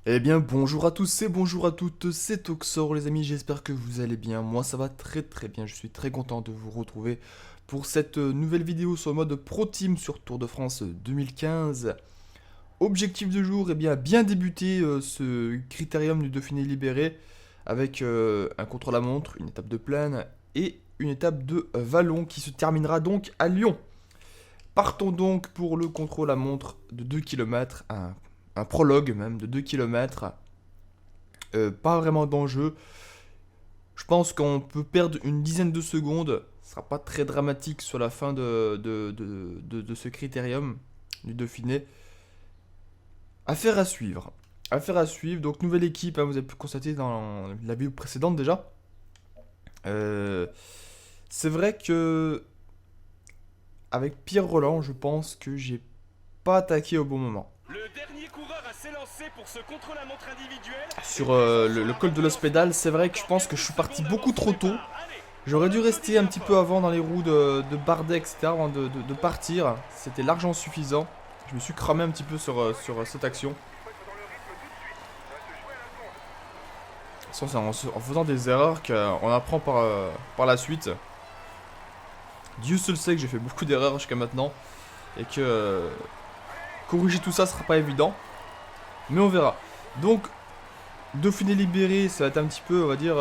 Eh bien bonjour à tous et bonjour à toutes, c'est Toxor les amis, j'espère que vous allez bien, moi ça va très bien, je suis très content de vous retrouver pour cette nouvelle vidéo sur le mode Pro Team sur Tour de France 2015. Objectif de jour, eh bien débuter ce critérium du Dauphiné libéré avec un contre-la-montre, une étape de plaine et une étape de vallon qui se terminera donc à Lyon. Partons donc pour le contre-la-montre de 2 km, un prologue même de 2 km. Pas vraiment d'enjeu. Je pense qu'on peut perdre une dizaine de secondes. Ce sera pas très dramatique sur la fin de ce critérium du Dauphiné. Affaire à suivre. Affaire à suivre. Donc, nouvelle équipe, hein, vous avez pu constater dans la vidéo précédente déjà. Euh, c'est vrai que avec Pierre Roland, je pense que j'ai pas attaqué au bon moment. Le dernier coureur à s'élancer pour ce contre-la-montre individuel. Sur le col de l'Hospédale, c'est vrai que je pense que je suis parti beaucoup trop tôt. J'aurais dû rester un petit peu avant dans les roues de Bardet, etc. avant de partir. C'était largement suffisant. Je me suis cramé un petit peu sur cette action. C'est en faisant des erreurs qu'on apprend par la suite. Dieu seul sait que j'ai fait beaucoup d'erreurs jusqu'à maintenant. Et que corriger tout ça sera pas évident. Mais on verra. Donc, Dauphiné libéré, ça va être un petit peu, on va dire,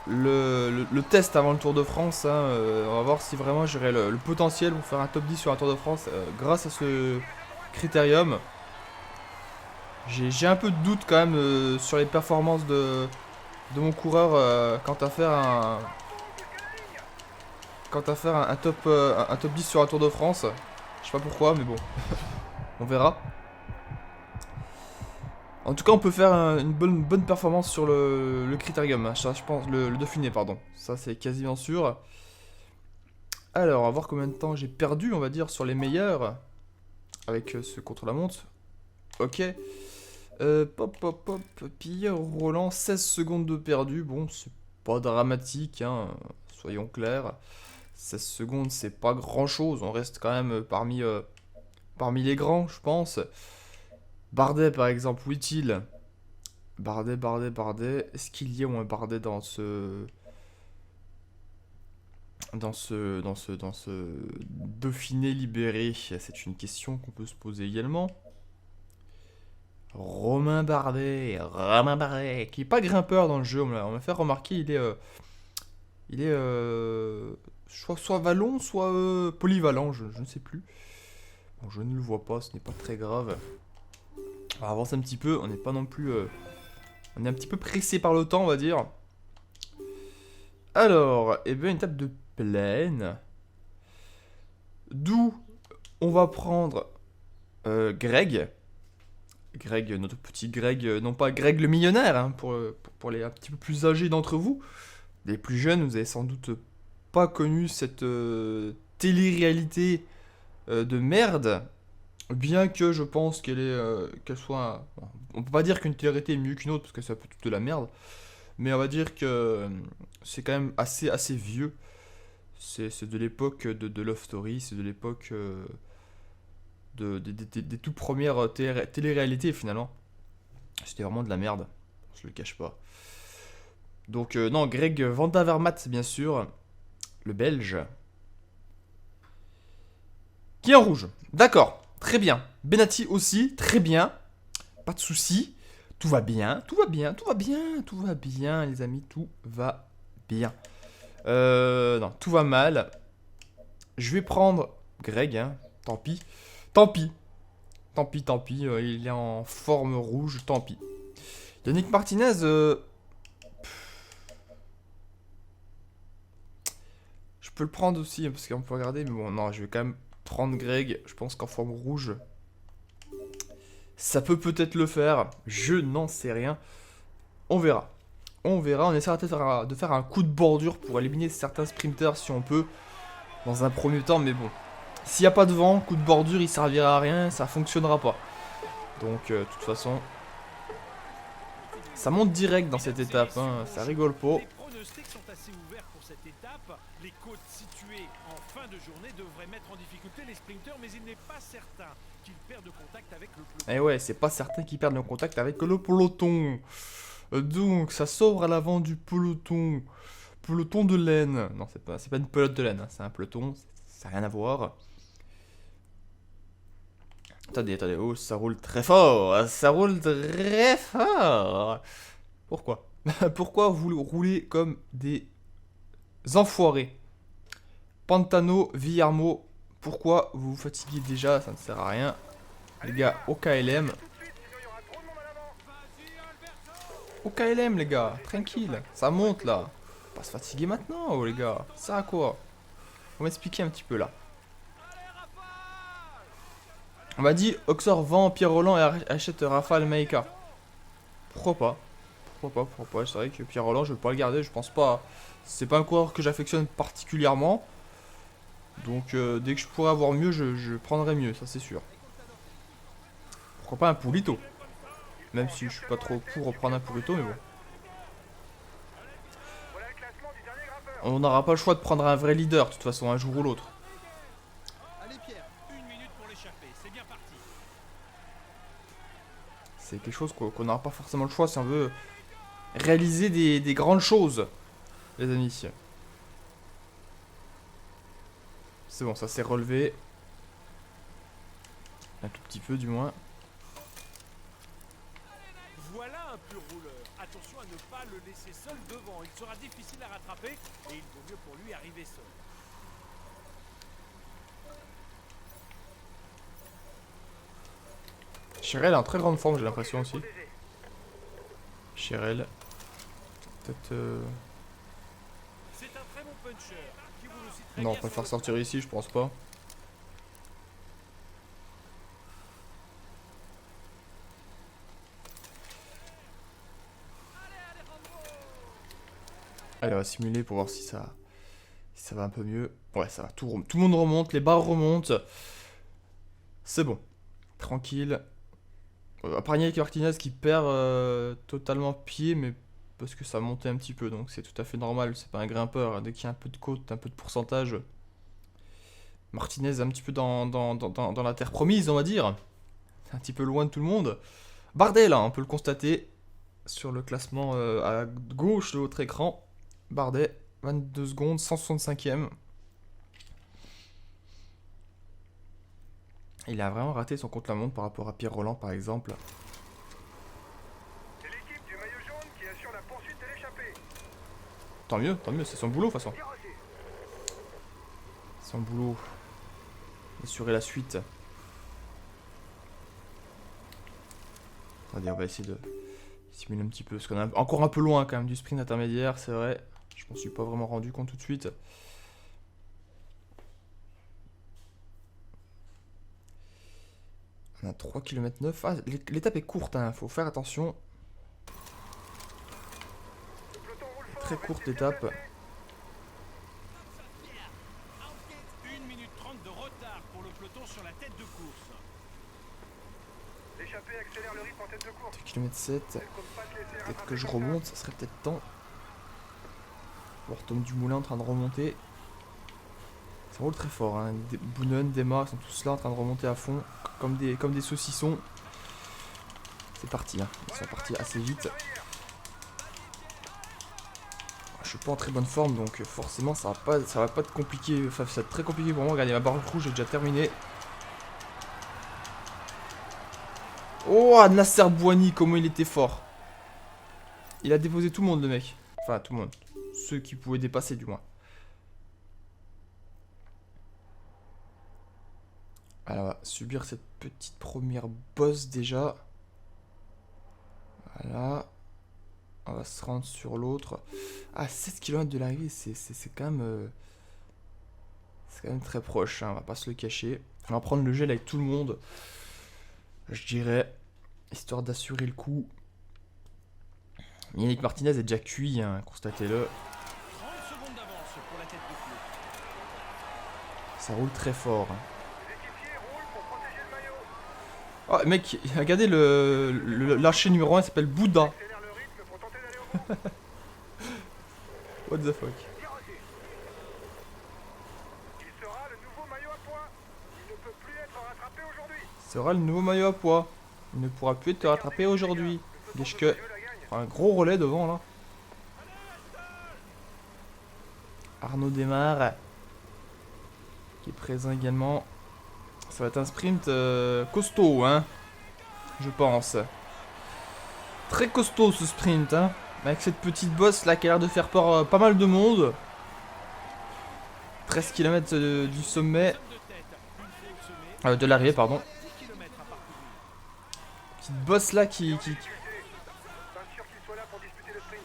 le test avant le Tour de France. Hein, on va voir si vraiment j'aurai le potentiel pour faire un top 10 sur un Tour de France grâce à ce critérium. J'ai un peu de doute quand même sur les performances de mon coureur quant à faire un top 10 sur un Tour de France. Je sais pas pourquoi, mais bon, on verra. En tout cas, on peut faire une bonne performance sur le critérium. Hein, ça, je pense, le Dauphiné, pardon. Ça, c'est quasiment sûr. Alors, on va voir combien de temps j'ai perdu, on va dire, sur les meilleurs. Avec ce contre-la-montre. Ok. Pop. Pierre Roland, 16 secondes de perdu. Bon, c'est pas dramatique, hein. Soyons clairs. 16 secondes, c'est pas grand-chose. On reste quand même parmi les grands, je pense. Bardet, par exemple, où est-il? Bardet. Est-ce qu'il y a un Bardet dans ce Dauphiné libéré? C'est une question qu'on peut se poser également. Romain Bardet, qui est pas grimpeur dans le jeu, on m'a fait remarquer, il est soit vallon, soit polyvalent, je ne sais plus. Bon, je ne le vois pas, ce n'est pas très grave. On va avancer un petit peu, on n'est pas non plus... on est un petit peu pressé par le temps, on va dire. Alors, et bien une étape de plaine. D'où on va prendre Greg. Notre petit Greg, non pas Greg le millionnaire, hein, pour les un petit peu plus âgés d'entre vous. Les plus jeunes, vous avez sans doute pas connu cette télé-réalité de merde. Bien que je pense qu'elle soit... Bon, on peut pas dire qu'une télé-réalité est mieux qu'une autre, parce que c'est un peu toute de la merde. Mais on va dire que c'est quand même assez vieux. C'est de l'époque de Love Story, c'est de l'époque des toutes premières télé-réalités finalement. C'était vraiment de la merde, je le cache pas. Donc non, Greg Van Avermaet bien sûr, le belge. Qui est en rouge, d'accord, très bien. Benati aussi, très bien, pas de soucis. Tout va bien les amis, tout va bien. Non, tout va mal. Je vais prendre Greg, hein, tant pis. Tant pis, il est en forme rouge, tant pis. Yannick Martinez, je peux le prendre aussi, hein, parce qu'on peut regarder, mais bon, non, je vais quand même prendre Greg, je pense qu'en forme rouge, ça peut peut-être le faire, je n'en sais rien. On verra, on essaiera peut-être de faire un coup de bordure pour éliminer certains sprinters si on peut, dans un premier temps, mais bon. S'il n'y a pas de vent, coup de bordure, il servira à rien, ça fonctionnera pas. Donc, de toute façon, ça monte direct dans cette étape, hein, ça rigole pas. assez ouvert pour cette étape. Les côtes situées en fin de journée devraient mettre en difficulté les sprinteurs, mais il n'est pas certain qu'ils perdent contact avec le peloton. Et ouais, c'est pas certain qu'ils perdent le contact avec le peloton. Donc, ça sort à l'avant du peloton. Peloton de laine. Non, c'est pas une pelote de laine, hein, c'est un peloton. Ça n'a rien à voir. Attendez, oh, ça roule très fort. Ça roule très fort. Pourquoi? Pourquoi vous roulez comme des enfoirés? Pantano, Villarmo, pourquoi vous vous fatiguez déjà? Ça ne sert à rien. Les gars, au KLM. Au KLM, les gars, tranquille. Ça monte là. Pas se fatiguer maintenant, oh, les gars. Ça sert à quoi? On va m'expliquer un petit peu là. On m'a dit Oxor vend Pierre Roland et achète Rafale Maïka. Pourquoi pas? Pourquoi pas? C'est vrai que Pierre Roland, je vais pas le garder, je pense pas. C'est pas un coureur que j'affectionne particulièrement. Donc dès que je pourrais avoir mieux, je prendrai mieux, ça c'est sûr. Pourquoi pas un Pulito? Même si je suis pas trop pour reprendre un Pulito, mais bon. On n'aura pas le choix de prendre un vrai leader, de toute façon, un jour ou l'autre. Allez Pierre, 1 minute pour l'échapper, c'est bien parti. C'est quelque chose qu'on n'aura pas forcément le choix si on veut réaliser des grandes choses, les amis. C'est bon, ça s'est relevé. Un tout petit peu, du moins. Voilà un pur rouleur. Attention à ne pas le laisser seul devant. Il sera difficile à rattraper et il vaut mieux pour lui arriver seul. Chirel est en très grande forme, j'ai l'impression aussi. Chirel. Peut-être... C'est un très bon puncher. Qui vous le cite très Non, on bien préfère sur le sortir ici, je pense pas. Allez, on va simuler pour voir si ça va un peu mieux. Ouais, ça va, tout le monde remonte, les barres remontent. C'est bon. Tranquille. À part Yannick Martinez qui perd totalement pied, mais parce que ça montait un petit peu, donc c'est tout à fait normal, c'est pas un grimpeur. Dès qu'il y a un peu de côte, un peu de pourcentage, Martinez est un petit peu dans la terre promise, on va dire. Un petit peu loin de tout le monde. Bardet, là, on peut le constater sur le classement à gauche de votre écran. Bardet, 22 secondes, 165e. Il a vraiment raté son contre-la-montre par rapport à Pierre Roland, par exemple. C'est l'équipe du maillot jaune qui assure la poursuite de l'échappée. Tant mieux, c'est son boulot, de toute façon. Son boulot. Assurer la suite. Attendez, on va essayer de simuler un petit peu. Parce qu'on est encore un peu loin quand même du sprint intermédiaire, c'est vrai. Je m'en suis pas vraiment rendu compte tout de suite. On a 3 km 9. Ah, l'étape est courte, hein. Faut faire attention. Très courte l'étape. 1 minute 30 de retard pour le peloton sur la tête de course. L'échappée accélère le rythme en tête de course. 2 km 7. Peut-être que je remonte, ça serait peut-être temps. Voir Tom Dumoulin en train de remonter. Ça roule très fort, hein. Boonen, Demar, ils sont tous là en train de remonter à fond, comme des saucissons. C'est parti, hein. Ils sont partis assez vite. Je suis pas en très bonne forme, donc forcément ça va pas être compliqué. Enfin, ça va être très compliqué pour moi. Regardez, ma barre rouge est déjà terminée. Oh, Nasser Bouhanni, comment il était fort. Il a déposé tout le monde, le mec. Enfin, tout le monde. Ceux qui pouvaient dépasser, du moins. Alors, on va subir cette petite première bosse déjà. Voilà. On va se rendre sur l'autre. Ah, 7 km de l'arrivée, c'est quand même... c'est quand même très proche, hein, on va pas se le cacher. On va prendre le gel avec tout le monde. Je dirais, histoire d'assurer le coup. Yannick Martinez est déjà cuit, hein, constatez-le. 30 secondes d'avance pour la tête de course. Ça roule très fort. Les équipiers roulent pour protéger le maillot. Oh, mec, regardez l'archer numéro 1, il s'appelle Bouddha. Accélère le rythme pour tenter d'aller au bout. What the fuck. Il sera le nouveau maillot à poids. Il ne peut plus être rattrapé aujourd'hui. Sera le nouveau maillot à poids. Il ne pourra plus te rattraper aujourd'hui. Geschke. Un gros relais devant là. Arnaud démarre. Qui est présent également. Ça va être un sprint costaud, hein. Je pense. Très costaud ce sprint, hein. Avec cette petite bosse là qui a l'air de faire peur à pas mal de monde. 13 km du sommet. De l'arrivée, pardon. Petite bosse là qui... Pas sûr qu'il soit là pour disputer le sprint.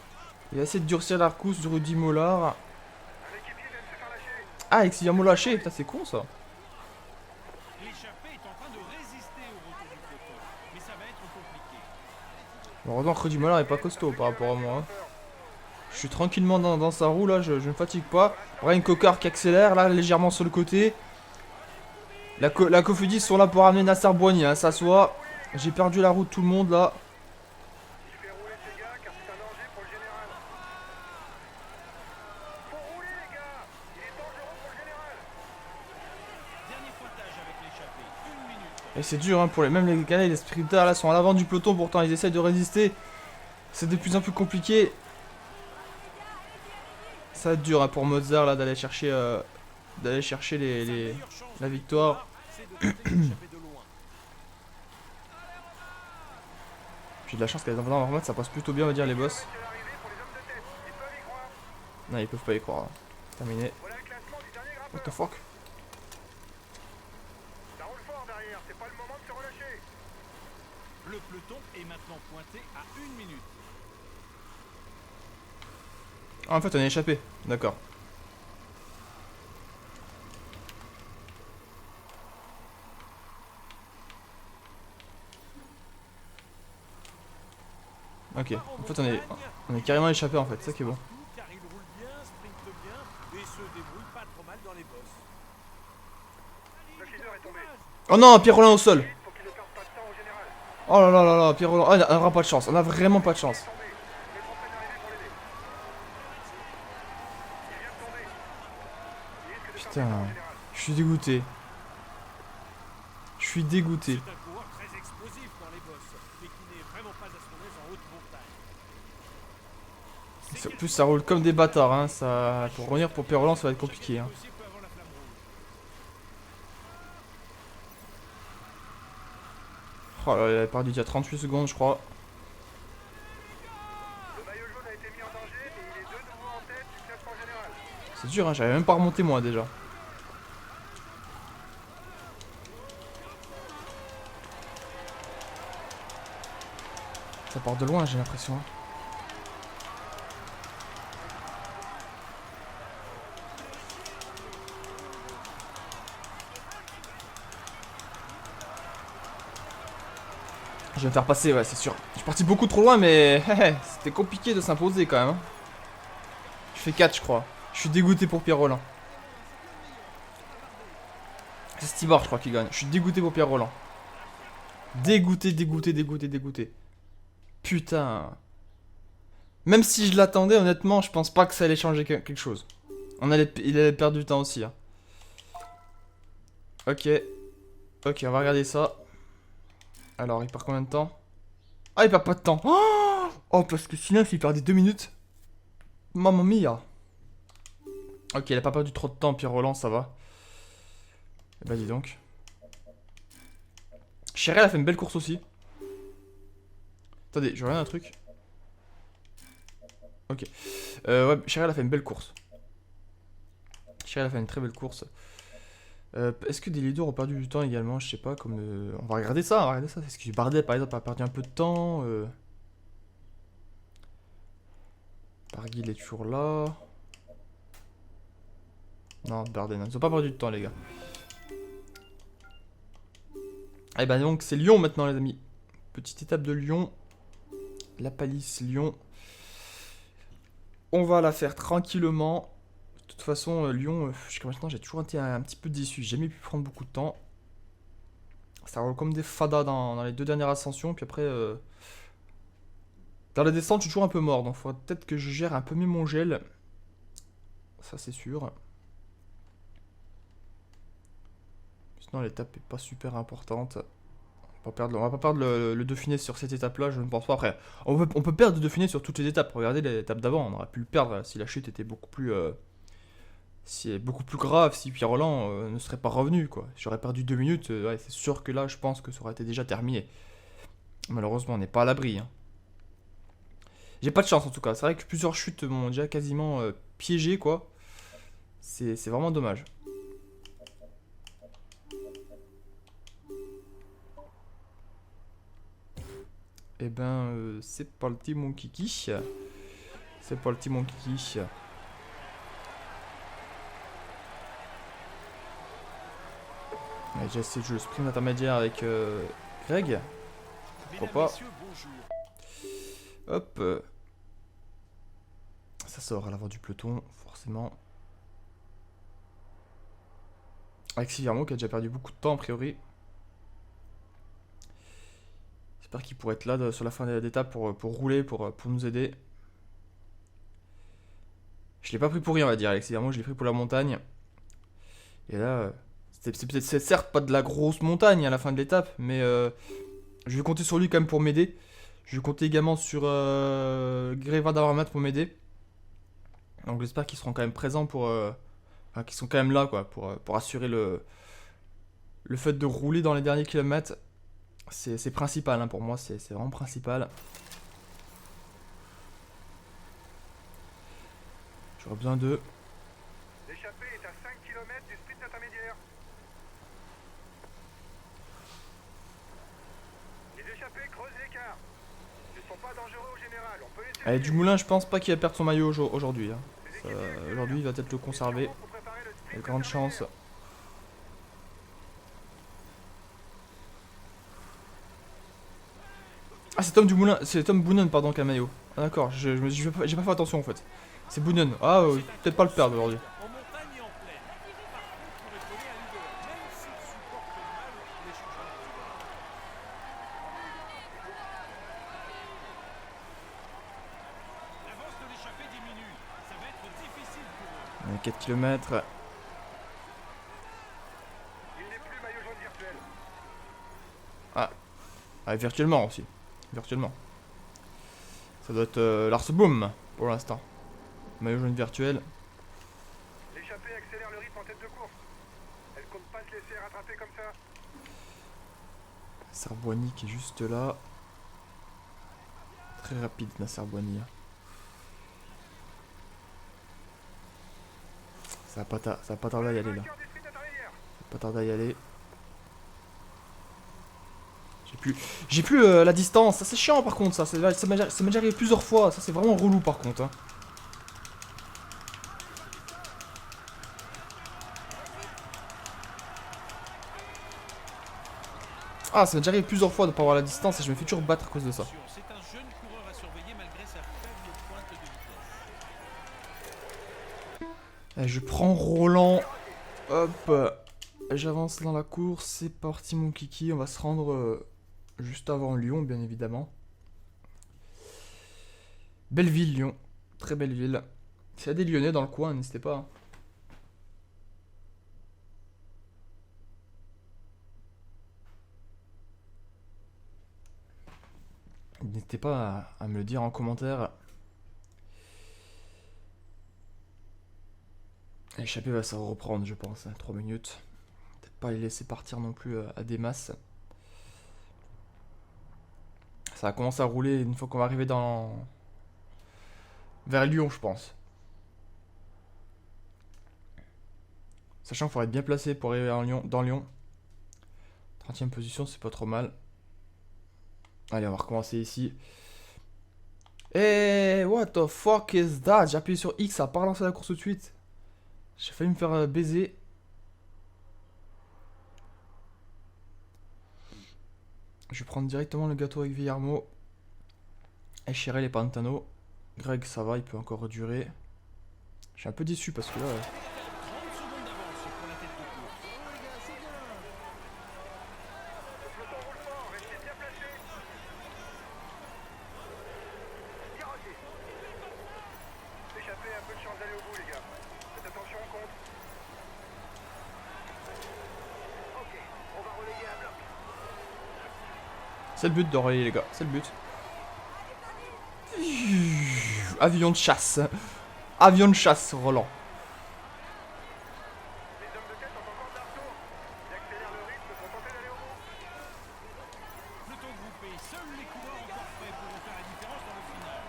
Il va essayer de durcir la course de Rudy Mollard. Un équipier vient de se faire lâcher. Ah, Exiliamo lâché. Putain, c'est con ça. L'échappée est en train de résister au retour du peloton, mais ça va être compliqué. Heureusement que Rudy Mollard est pas costaud par rapport à moi. Hein. Je suis tranquillement dans sa roue là, je ne me fatigue pas. Brian Cocard qui accélère là légèrement sur le côté. La Cofidis sont là pour ramener Nasser Boigny, hein, ça soit. J'ai perdu la roue de tout le monde là. Il fait rouler ses gars car c'est un danger pour le général. Faut rouler les gars. Il est dangereux pour le général. Dernier pointage avec l'échappée, 1 minute. Et c'est dur hein, pour même les gars, les sprinters là sont à l'avant du peloton, pourtant ils essaient de résister. C'est de plus en plus compliqué. Ça va être dur hein, pour Mozart là d'aller chercher la victoire. C'est de tenter d'échapper de loin. J'ai de la chance qu'à dans le ça passe plutôt bien on va dire les boss. C'est l'arrivée pour les hommes de tête. Ils peuvent y croire. Non ils peuvent pas y croire. Terminé. Voilà le classement du dernier What grimpeur. the fuck. Ça roule fort derrière. C'est pas le moment de se relâcher. Le peloton est maintenant pointé à 1 minute. Ah en fait on est échappé, d'accord. Ok, en fait on est carrément échappé en fait, c'est ça qui est bon. Car il roule bien, sprinte bien et se débrouille pas trop mal dans les bosses. Le feeder est tombé. Oh non, Pierre Rollin au sol. Faut qu'il ne perde pas de temps au général. Oh là là là là, Pierre Rollin, on aura pas de chance, on a vraiment pas de chance. Tombé. Mais trop près d'arriver pour l'aider. Il vient de tomber. Il risque de Putain, perdre du temps au général. je suis dégoûté. Je suis dégoûté. C'est un coureur très explosif dans les bosses, mais qui n'est vraiment pas à son aise en haute montagne. En plus ça roule comme des bâtards, hein. Ça, pour revenir pour Pierre Rollin ça va être compliqué. Hein. Possible avant la flamme rouge. Oh là, il a perdu il y a 38 secondes je crois. Le maillot jaune a été mis en danger, mais il est de nouveau en tête du classement général. C'est dur, hein, j'avais même pas remonté moi déjà. Ça part de loin j'ai l'impression. Hein. Je vais me faire passer, ouais, c'est sûr. Je suis parti beaucoup trop loin, mais c'était compliqué de s'imposer quand même. Hein. Je fais 4, je crois. Je suis dégoûté pour Pierre Rollin. C'est Stibar, je crois, qui gagne. Je suis dégoûté pour Pierre Rollin. Dégoûté, dégoûté, dégoûté, dégoûté. Putain. Même si je l'attendais, honnêtement, je pense pas que ça allait changer quelque chose. Il allait perdre du temps aussi. Hein. Ok. Ok, on va regarder ça. Alors, il perd combien de temps? Ah, il perd pas de temps. Oh, parce que sinon, s'il perdait 2 minutes. Mamma mia. Ok, il a pas perdu trop de temps, Pierre Rollin, ça va. Eh bah, dis donc. Cheryl a fait une belle course aussi. Attendez, je regarde un truc. Ok. Ouais, Cheryl a fait une belle course. Cheryl a fait une très belle course. Est-ce que des leaders ont perdu du temps également? Je sais pas, comme... On va regarder ça, on va regarder ça. Est-ce que Bardet, par exemple, a perdu un peu de temps Barguil est toujours là. Non, Bardet, non. Ils ont pas perdu de temps, les gars. Et bah donc, c'est Lyon maintenant, les amis. Petite étape de Lyon. La palisse Lyon. On va la faire tranquillement. De toute façon, Lyon, jusqu'à maintenant, j'ai toujours été un petit peu déçu. J'ai jamais pu prendre beaucoup de temps. Ça roule comme des fadas dans les 2 dernières ascensions. Puis après, dans la descente, je suis toujours un peu mort. Donc, il faudrait peut-être que je gère un peu mieux mon gel. ça c'est sûr. Sinon l'étape est pas super importante. On va pas perdre le Dauphiné sur cette étape-là, je ne pense pas. Après, on peut perdre le Dauphiné sur toutes les étapes. Regardez l'étape d'avant, on aurait pu le perdre si la chute était beaucoup plus, beaucoup plus grave, si Pierre Roland ne serait pas revenu, quoi. J'aurais perdu 2 minutes, ouais, c'est sûr que là, je pense que ça aurait été déjà terminé. Malheureusement, on n'est pas à l'abri. Hein. J'ai pas de chance en tout cas. C'est vrai que plusieurs chutes m'ont déjà quasiment piégé, quoi. C'est vraiment dommage. Eh ben, c'est parti mon kiki. C'est parti mon kiki. J'ai essayé de jouer le sprint intermédiaire avec Greg. Pourquoi pas. Hop. Ça sort à l'avant du peloton, forcément. Alexis Viermo qui a déjà perdu beaucoup de temps a priori. J'espère qu'il pourrait être là sur la fin d'étape pour rouler, pour nous aider. Je l'ai pas pris pour rien, on va dire, Alexis Viermo, je l'ai pris pour la montagne. Et là, c'est certes pas de la grosse montagne à la fin de l'étape, mais je vais compter sur lui quand même pour m'aider. Je vais compter également sur Greg Van Avermaet pour m'aider. Donc j'espère qu'ils seront quand même présents pour... Enfin, qu'ils sont quand même là, quoi, pour assurer le fait de rouler dans les derniers kilomètres. C'est principal, hein, pour moi, c'est vraiment principal. J'aurais besoin de... L'échappée est à 5 km du sprint intermédiaire. Les échappés creusent l'écart. Ils ne sont pas dangereux au général, on peut les Allez, Dumoulin, je pense pas qu'il va perdre son maillot aujourd'hui. Hein. Aujourd'hui, il va peut-être le conserver. Il y a de grandes chances. Ah, c'est Tom Dumoulin, c'est Tom Boonen, pardon, qui a le maillot. Ah, d'accord, j'ai pas fait attention en fait. C'est Boonen. Ah, peut-être pas le perdre aujourd'hui. En montagne et en plaine. Par contre, on est collé à leader, même s'il supporte mal les changements. L'avance de l'échappée diminue. Ça va être difficile pour eux. 4 km. Il n'est plus maillot jaune virtuel. Ah, virtuellement aussi. Virtuellement. Ça doit être Lars Boom pour l'instant. Maillot jaune virtuel. L'échappée accélère le rythme en tête de course. Elle compte pas se laisser rattraper comme ça. Serbouani qui est juste là. Très rapide, Nasser Bouani. Ça va pas tarder à y aller là. Vainqueur du sprint intermédiaire. Ça va pas tarder à y aller. J'ai plus la distance, ça c'est chiant par contre ça m'est déjà arrivé plusieurs fois, ça c'est vraiment relou par contre. Hein. Ah, ça m'est déjà arrivé plusieurs fois de pas avoir la distance et je me fais toujours battre à cause de ça. C'est un jeune coureur à surveiller malgré sa faible pointe de vitesse. Allez, je prends Roland, hop, j'avance dans la course, c'est parti mon kiki, on va se rendre juste avant Lyon bien évidemment. Belle ville Lyon, très belle ville. S'il y a des Lyonnais dans le coin, n'hésitez pas. Hein. N'hésitez pas à me le dire en commentaire. L'échappée va se reprendre, je pense, hein, 3 minutes. Peut-être pas les laisser partir non plus à des masses. Ça va commencer à rouler une fois qu'on va arriver vers Lyon, je pense. Sachant qu'il faudrait être bien placé pour arriver dans Lyon. 30e position, c'est pas trop mal. Allez, on va recommencer ici. Eh, what the fuck is that? J'ai appuyé sur X, ça a pas relancé la course tout de suite. J'ai failli me faire baiser. Je vais prendre directement le gâteau avec Villarmo. Echirel et Pantano. Greg, ça va, il peut encore durer. Je suis un peu déçu parce que là... 30 secondes d'avance pour la tête de course. Le peloton roule fort, restez bien placés. Garroté. L'échappée a un peu de chance d'aller au bout, les gars. C'est le but de relayer les gars, c'est le but. Avion de chasse. Avion de chasse, Roland. Les hommes de tête ont encore de la retour. Ils accélèrent le rythme pour tenter d'aller au bout. Peloton groupé, seuls les coureurs encore prêts pourront faire la différence dans le final.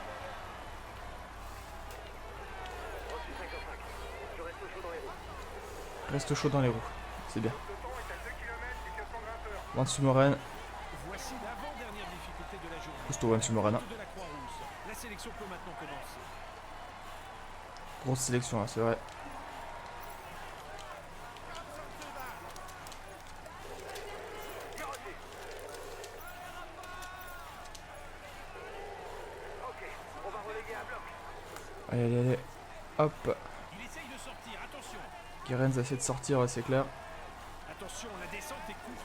Reçu 55. Je reste chaud dans les roues. Reste chaud dans les roues. C'est bien. Le peloton est à 2 km et 400 grimpeurs. Van Sumeren. Voici l'avant-dernière difficulté de la journée. Costaud Van Sumeren. La route de la Croix-Rousse. La sélection peut maintenant commencer. Grosse sélection là, c'est vrai. Ok, on va reléguer un bloc. Allez, allez, allez. Hop. Il essaye de sortir, attention. Guérenz essaie de sortir, ouais, c'est clair. Attention, la descente est courte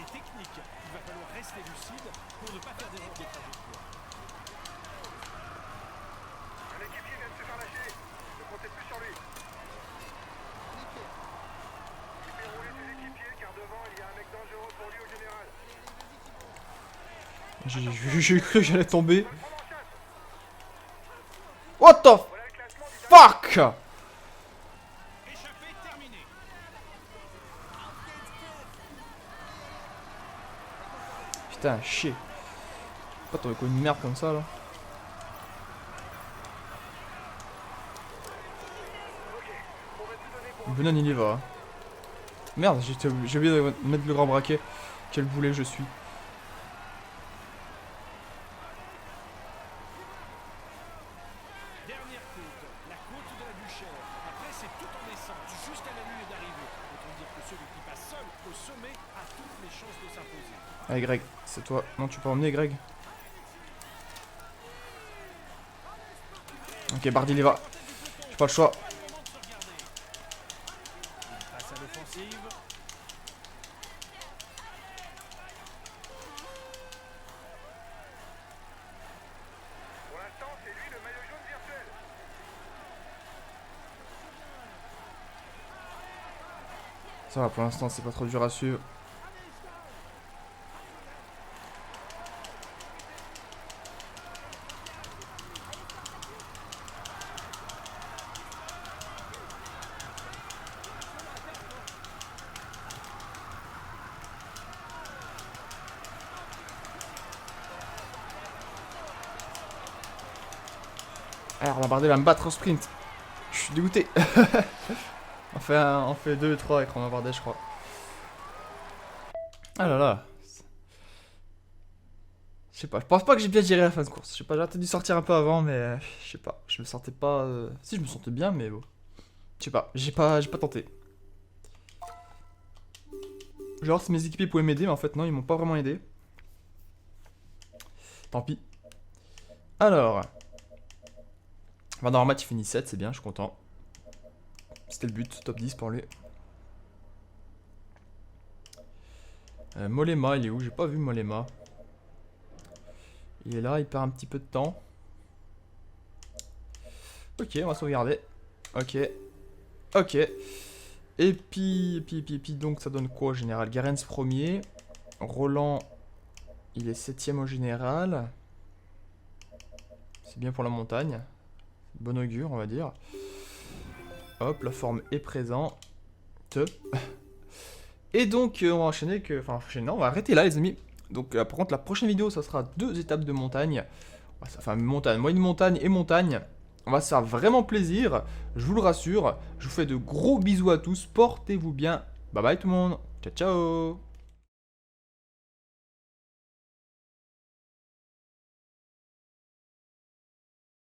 et technique. Il va falloir rester lucide pour ne pas faire d'erreur de trajectoire. Un équipier vient de se faire lâcher. Ne comptez plus sur lui. Il fait rouler ses équipiers car devant il y a un mec dangereux pour lui au général. J'ai cru que j'allais tomber. Prends en chasse. What the Voilà le classement du fuck? Échappé, terminé. Putain, chier. Pas tomber comme une merde comme ça là. Benon il y va. Merde, j'ai oublié de mettre le grand braquet. Quel boulet je suis. Dernière côte, la côte de la Buchère. Après, c'est tout en descente, jusqu'à la ligne d'arrivée. Autant dire que celui qui passe seul au sommet a toutes les chances de s'imposer. Allez Greg, c'est toi. Non, tu peux emmener Greg. Ok, Bardi il y va. J'ai pas le choix. Passe à l'offensive. Pour l'instant, c'est lui le maillot jaune virtuel. Ça va, pour l'instant, c'est pas trop dur à suivre. Alors, la Bardet va me battre au sprint. Je suis dégoûté. on fait 2 et 3 avec Romain Bardet, je crois. Ah là là. Je sais pas, je pense pas que j'ai bien géré la fin de course. Je sais pas, j'aurais peut-être dû sortir un peu avant, mais je sais pas. Je me sentais pas. Si, je me sentais bien, mais bon. Je sais pas, j'ai pas tenté. Genre, si mes équipiers pouvaient m'aider, mais en fait, non, ils m'ont pas vraiment aidé. Tant pis. Alors. Van der Maat, il finit 7, c'est bien, je suis content. C'était le but, top 10 pour lui. Mollema, il est où? J'ai pas vu Mollema. Il est là, il perd un petit peu de temps. Ok, on va sauvegarder. Ok. Ok. Et puis, donc ça donne quoi au général? Guérenz premier. Roland, il est 7ème au général. C'est bien pour la montagne. Bon augure, on va dire. Hop, la forme est présente. Et donc, on va enchaîner que... Enfin, on va arrêter là, les amis. Donc, par contre, la prochaine vidéo, ça sera 2 étapes de montagne. Enfin, montagne, moyenne montagne et montagne. On va se faire vraiment plaisir. Je vous le rassure. Je vous fais de gros bisous à tous. Portez-vous bien. Bye bye tout le monde. Ciao, ciao.